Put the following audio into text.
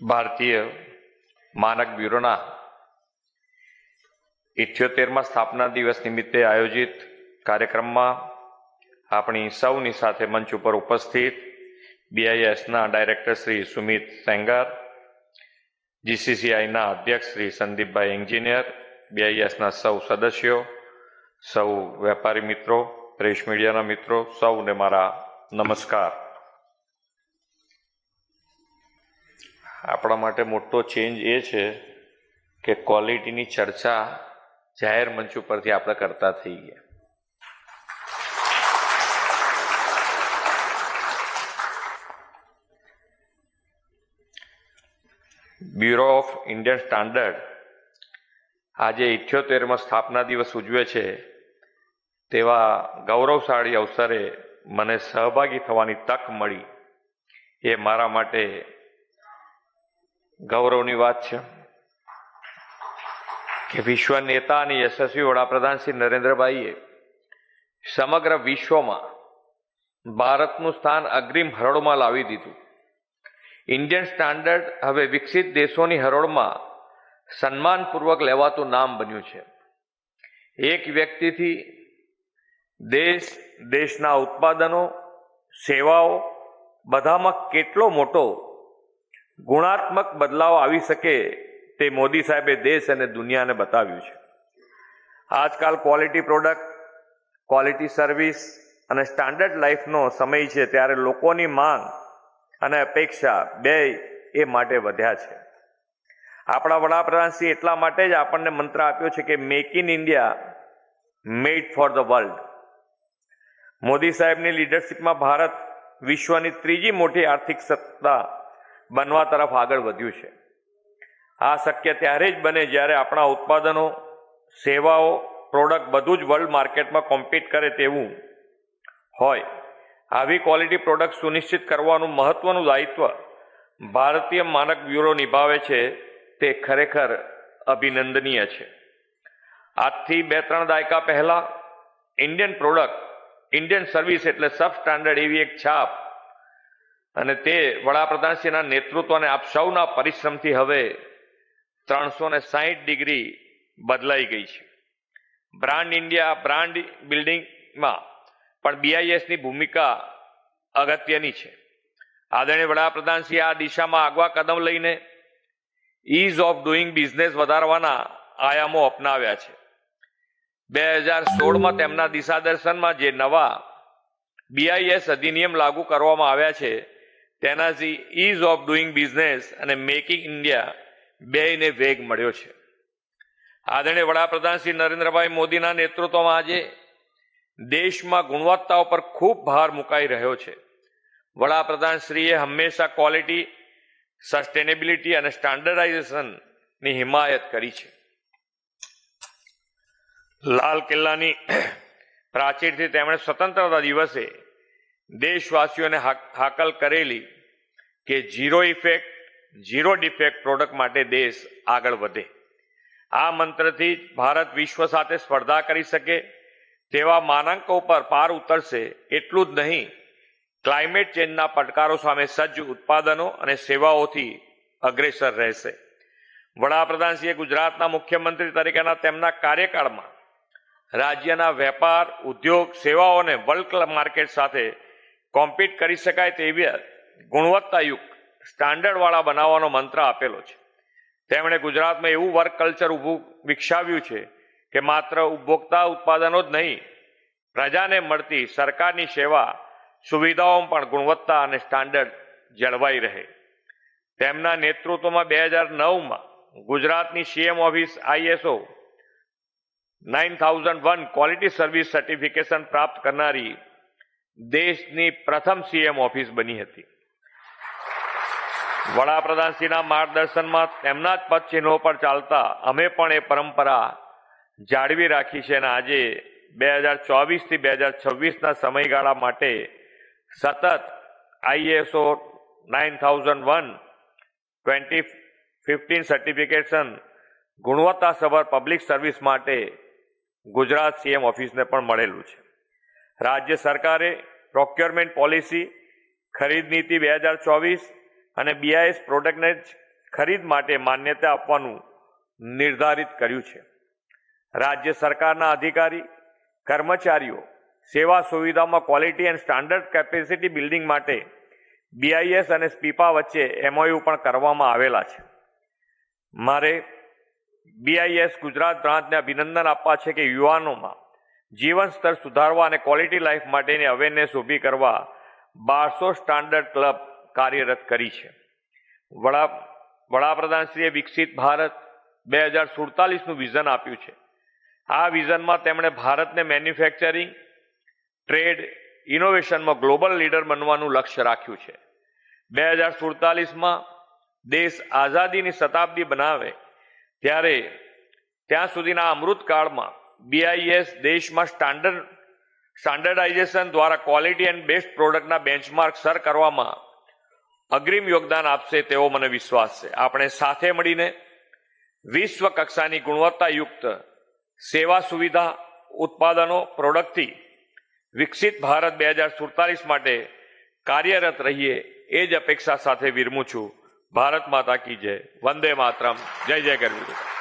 ભારતીય માનક બ્યુરોના 78મા સ્થાપના દિવસ નિમિત્તે આયોજિત કાર્યક્રમમાં આપણી સૌની સાથે મંચ ઉપર ઉપસ્થિત બીઆઈએસના ડાયરેક્ટર શ્રી સુમિત સેંગર, જીસીસીઆઈના અધ્યક્ષ શ્રી સંદીપભાઈ એન્જિનિયર, બીઆઈએસના સૌ સદસ્યો, સૌ વેપારી મિત્રો, પ્રેસ મીડિયાના મિત્રો, સૌને મારા નમસ્કાર. આપણા માટે મોટો ચેન્જ એ છે કે ક્વોલિટીની ચર્ચા જાહેર મંચ ઉપરથી આપણે કરતા થઈ ગયા. બ્યુરો ઓફ ઇન્ડિયન સ્ટાન્ડર્ડ આજે 78મા સ્થાપના દિવસ ઉજવે છે. તેવા ગૌરવશાળી અવસરે મને સહભાગી થવાની તક મળી એ મારા માટે ગૌરવની વાત છે કે વિશ્વ નેતા અને યશસ્વી વડાપ્રધાન શ્રી નરેન્દ્રભાઈએ સમગ્ર વિશ્વમાં ભારતનું સ્થાન અગ્રીમ હરોળમાં લાવી દીધું. ઇન્ડિયન સ્ટાન્ડર્ડ હવે વિકસિત દેશોની હરોળમાં સન્માનપૂર્વક લેવાતું નામ બન્યું છે. એક વ્યક્તિથી દેશના ઉત્પાદનો, સેવાઓ બધામાં કેટલો મોટો ગુણાત્મક બદલાવ આવી શકે તે મોદી સાહેબે દેશ અને દુનિયાને બતાવ્યું છે. આજકાલ ક્વોલિટી પ્રોડક્ટ, ક્વોલિટી સર્વિસ અને સ્ટાન્ડર્ડ લાઈફનો સમય છે, ત્યારે લોકોની માંગ અને અપેક્ષા બે એ માટે વધ્યા છે. આપણા વડાપ્રધાનશ્રી એટલા માટે જ આપણને મંત્ર આપ્યો છે કે make in India, made for the world. Modi સાહેબની લીડરશીપમાં ભારત વિશ્વની ત્રીજી મોટી આર્થિક સત્તા બનવા તરફ આગળ વધ્યું છે. આ શક્ય ત્યારે જ બને જ્યારે આપણા ઉત્પાદનો, સેવાઓ, પ્રોડક્ટ બધું જ વર્લ્ડ માર્કેટમાં કોમ્પીટ કરે તેવું હોય. આવી ક્વોલિટી પ્રોડક્ટ સુનિશ્ચિત કરવાનું મહત્વનું દાયિત્વ ભારતીય માનક બ્યુરો નિભાવે છે. તે ખરેખર અભિનંદનીય છે. આજથી 2-3 દાયકા પહેલા ઇન્ડિયન પ્રોડક્ટ, ઇન્ડિયન સર્વિસ એટલે સબ સ્ટાન્ડર્ડ એવી એક છાપ અને તે વડાપ્રધાનશ્રીના નેતૃત્વ અને આપ સૌના પરિશ્રમથી હવે 360 ડિગ્રી બદલાઈ ગઈ છે. બ્રાન્ડ ઇન્ડિયા, બ્રાન્ડ બિલ્ડિંગમાં પણ બીઆઈએસની ભૂમિકા અગત્યની છે. આદરણીય વડાપ્રધાનશ્રી આ દિશામાં આગવા કદમ લઈને ઇઝ ઓફ ડુઈંગ બિઝનેસ વધારવાના આયામો અપનાવ્યા છે. 2016માં તેમના દિશાદર્શનમાં જે નવા બીઆઈએસ અધિનિયમ લાગુ કરવામાં આવ્યા છે તેનાથી ઇઝ ઓફ ડુઈંગ બિઝનેસ અને મેકિંગ ઇન્ડિયા બેયને વેગ મળ્યો છે. આદરણીય વડાપ્રધાન શ્રી નરેન્દ્રભાઈ મોદીના નેતૃત્વમાં આજે દેશમાં ગુણવત્તા ઉપર ખૂબ ભાર મુકાઈ રહ્યો છે. વડાપ્રધાન શ્રીએ હંમેશા ક્વોલિટી, સસ્ટેનેબિલિટી અને સ્ટાન્ડર્ડાઇઝેશનની હિમાયત કરી છે. લાલ કિલ્લાની પ્રાચીરથી તેમણે સ્વતંત્રતા દિવસે દેશવાસીઓને હાકલ કરેલી કે zero effect, zero defect product માટે દેશ આગળ વધે. આ મંત્રથી ભારત વિશ્વ સાથે સ્પર્ધા કરી શકે તેવા માનાંકો પર પાર ઉતરશે. એટલું જ નહીં, ક્લાઇમેટ ચેન્જના પડકારો સામે સજ્જ ઉત્પાદનો અને સેવાઓથી અગ્રેસર રહેશે. વડાપ્રધાનશ્રીએ ગુજરાતના મુખ્યમંત્રી તરીકેના તેમના કાર્યકાળમાં રાજ્યના વેપાર, ઉદ્યોગ, સેવાઓને વર્લ્ડ માર્કેટ સાથે કોમ્પીટ કરી શકાય તેવી ગુણવત્તાયુક્ત સ્ટાન્ડર્ડવાળા બનાવવાનો મંત્ર આપેલો છે. તેમણે ગુજરાતમાં એવું વર્ક કલ્ચર વિકસાવ્યું છે કે માત્ર ઉપભોક્તા ઉત્પાદનો જ નહીં, પ્રજાને મળતી સરકારની સેવા સુવિધાઓમાં પણ ગુણવત્તા અને સ્ટાન્ડર્ડ જળવાઈ રહે. તેમના નેતૃત્વમાં 2009માં ગુજરાતની CM office ISO 9001 quality service certification પ્રાપ્ત કરનારી દેશની પ્રથમ સીએમ ઓફિસ બની હતી. વડાપ્રધાનશ્રીના માર્ગદર્શનમાં તેમના જ પદ ચિહ્નો પર ચાલતા અમે પણ એ પરંપરા જાળવી રાખી છે અને આજે 2024થી 2026ના સમયગાળા માટે સતત ISO 9001 2015 સર્ટિફિકેશન ગુણવત્તાસભર પબ્લિક સર્વિસ માટે ગુજરાત સીએમ ઓફિસને પણ મળેલું છે. રાજ્ય સરકારે પ્રોક્યોરમેન્ટ પોલિસી, ખરીદ નીતિ 2024 અને બીઆઈએસ પ્રોડક્ટને ખરીદ માટે માન્યતા આપવાનું નિર્ધારિત કર્યું છે. રાજ્ય સરકારના અધિકારી કર્મચારીઓ સેવા સુવિધામાં quality and standard capacity building માટે BIS અને સ્પીપા વચ્ચે MOU પણ કરવામાં આવેલા છે. મારે BIS ગુજરાત બ્રાન્ચને અભિનંદન આપવા છે કે યુવાનોમાં જીવન સ્તર સુધારવા અને ક્વોલિટી લાઈફ માટેની અવેરનેસ ઊભી કરવા 1200 સ્ટાન્ડર્ડ ક્લબ કાર્યરત કરી છે. વડાપ્રધાનશ્રીએ વિકસિત ભારત 2047નું વિઝન આપ્યું છે. આ વિઝનમાં તેમણે ભારતને મેન્યુફેક્ચરિંગ, ટ્રેડ, ઇનોવેશનમાં ગ્લોબલ લીડર બનવાનું લક્ષ્ય રાખ્યું છે. 2047માં દેશ આઝાદીની શતાબ્દી બનાવે ત્યાં સુધીના અમૃતકાળમાં BIS દેશમાં સ્ટાન્ડર્ડાઇઝેશન દ્વારા ક્વોલિટી એન્ડ બેસ્ટ પ્રોડક્ટના બેન્ચમાર્ક સર કરવામાં અગ્રીમ યોગદાન આપશે તેવો મને વિશ્વાસ છે. આપણે સાથે મળીને વિશ્વ કક્ષાની ગુણવત્તાયુક્ત સેવા સુવિધા ઉત્પાદનો પ્રોડક્ટથી વિકસિત ભારત 2047 માટે કાર્યરત રહીએ એ જ અપેક્ષા સાથે વિરમું છું. ભારત માતા કી જય. વંદે માતરમ. જય જય ગરવી.